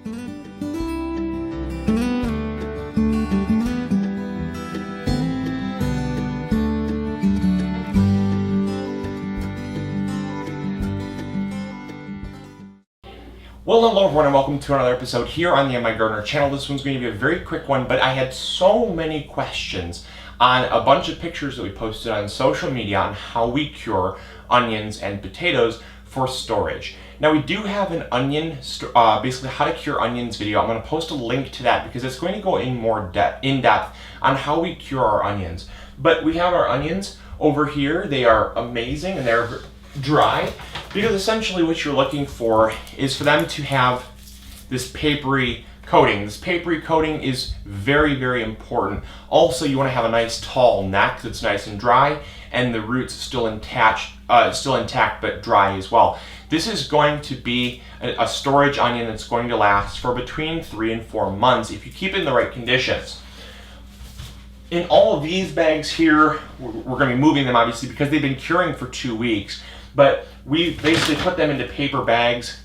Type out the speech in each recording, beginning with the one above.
Well, hello everyone and welcome to another episode here on the MIgardener channel. This one's going to be a very quick one, but I had so many questions on a bunch of pictures that we posted on social media on how we cure onions and potatoes for storage. Now we do have an onion, basically how to cure onions video. I'm going to post a link to that because it's going to go in more in-depth on how we cure our onions. But we have our onions over here. They are amazing and they're dry, because essentially what you're looking for is for them to have this papery coating. This papery coating is very, very important. Also, you want to have a nice tall neck that's nice and dry, and the roots still intact but dry as well. This is going to be a storage onion that's going to last for between 3 and 4 months if you keep it in the right conditions. In all of these bags here, we're going to be moving them obviously because they've been curing for 2 weeks. But we basically put them into paper bags.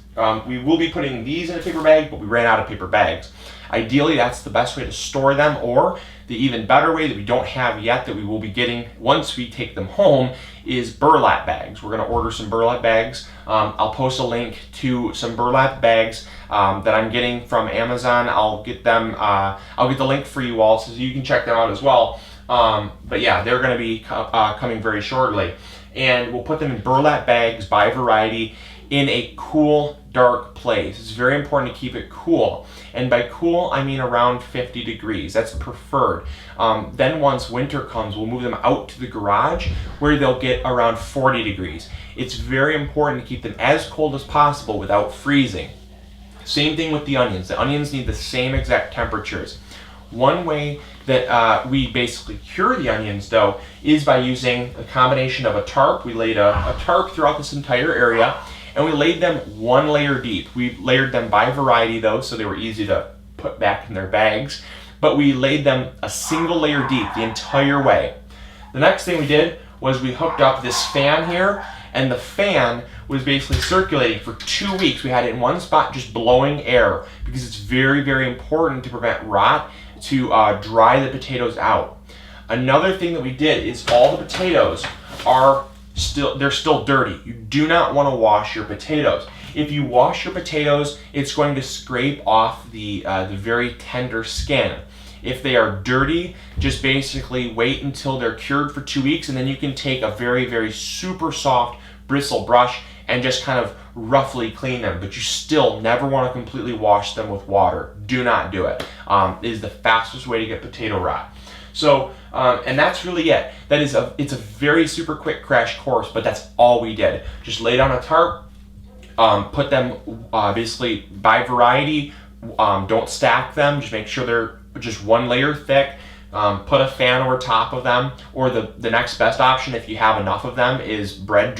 We will be putting these in a paper bag, but we ran out of paper bags. Ideally, that's the best way to store them, or the even better way that we don't have yet that we will be getting once we take them home is burlap bags. We're going to order some burlap bags. I'll post a link to some burlap bags that I'm getting from Amazon. I'll get the link for you all so you can check them out as well. But yeah, they're going to be coming very shortly. And we'll put them in burlap bags by variety in a cool, dark place. It's very important to keep it cool. And by cool, I mean around 50 degrees. That's preferred. Then once winter comes, we'll move them out to the garage where they'll get around 40 degrees. It's very important to keep them as cold as possible without freezing. Same thing with the onions. The onions need the same exact temperatures. One way that we basically cure the onions, though, is by using a combination of a tarp. We laid a tarp throughout this entire area, and we laid them 1 layer deep. We layered them by variety, though, so they were easy to put back in their bags. But we laid them a single layer deep the entire way. The next thing we did was we hooked up this fan here, and the fan was basically circulating for 2 weeks. We had it in one spot just blowing air because it's very, very important to prevent rot, to dry the potatoes out. Another thing that we did is all the potatoes they're still dirty. You do not want to wash your potatoes. If you wash your potatoes, it's going to scrape off the very tender skin. If they are dirty, just basically wait until they're cured for 2 weeks, and then you can take a very, very super soft bristle brush and just kind of roughly clean them. But you still never want to completely wash them with water. Do not do it. It is the fastest way to get potato rot. So, and that's really it. It's a very super quick crash course, but that's all we did. Just lay down a tarp, put them basically by variety. Don't stack them. Just make sure they're just 1 layer thick. Put a fan over top of them, or the next best option, if you have enough of them, is bread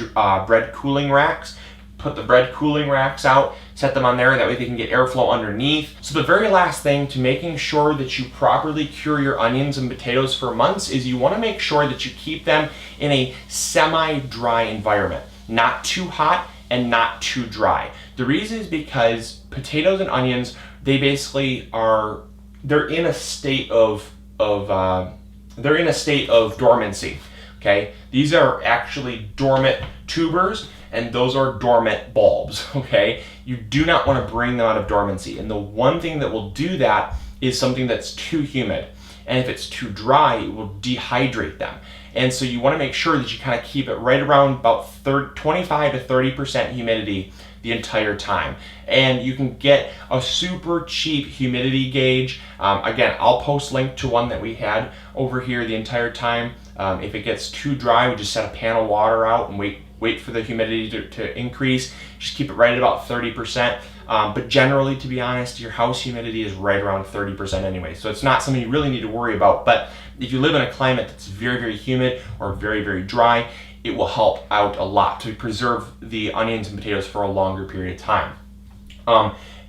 cooling racks. Put the bread cooling racks out, set them on there, that way they can get airflow underneath. So the very last thing to making sure that you properly cure your onions and potatoes for months is you want to make sure that you keep them in a semi-dry environment. Not too hot and not too dry. The reason is because potatoes and onions, they basically they're in a state of dormancy. Okay, these are actually dormant tubers, and those are dormant bulbs. Okay, you do not want to bring them out of dormancy, and the one thing that will do that is something that's too humid, and if it's too dry, it will dehydrate them. And so you want to make sure that you kind of keep it right around about 25 to 30% humidity the entire time. And you can get a super cheap humidity gauge. Again, I'll post link to one that we had over here the entire time. If it gets too dry, we just set a pan of water out and wait for the humidity to increase. Just keep it right at about 30%. But generally, to be honest, your house humidity is right around 30% anyway. So it's not something you really need to worry about. But if you live in a climate that's very, very humid or very, very dry, it will help out a lot to preserve the onions and potatoes for a longer period of time.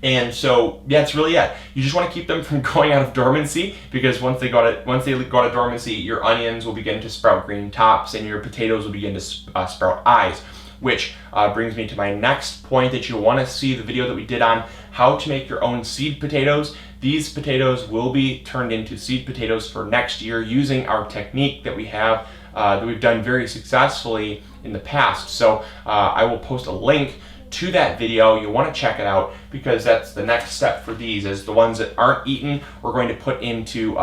And so that's really it. You just want to keep them from going out of dormancy, because once they go out of dormancy, your onions will begin to sprout green tops and your potatoes will begin to sprout eyes. which brings me to my next point that you'll want to see the video that we did on how to make your own seed potatoes. These potatoes will be turned into seed potatoes for next year using our technique that we have that we've done very successfully in the past. So I will post a link to that video. You'll want to check it out because that's the next step for these, is the ones that aren't eaten we're going to put into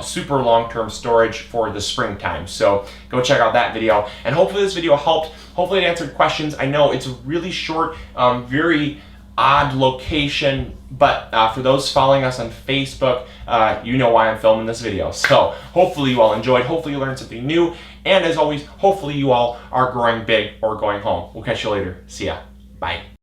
super long-term storage for the springtime. So go check out that video, and hopefully this video helped. Hopefully it answered questions. I know it's a really short, very odd location, but for those following us on Facebook, you know why I'm filming this video. So hopefully you all enjoyed, hopefully you learned something new, and as always, hopefully you all are growing big or going home. We'll catch you later. See ya. Bye.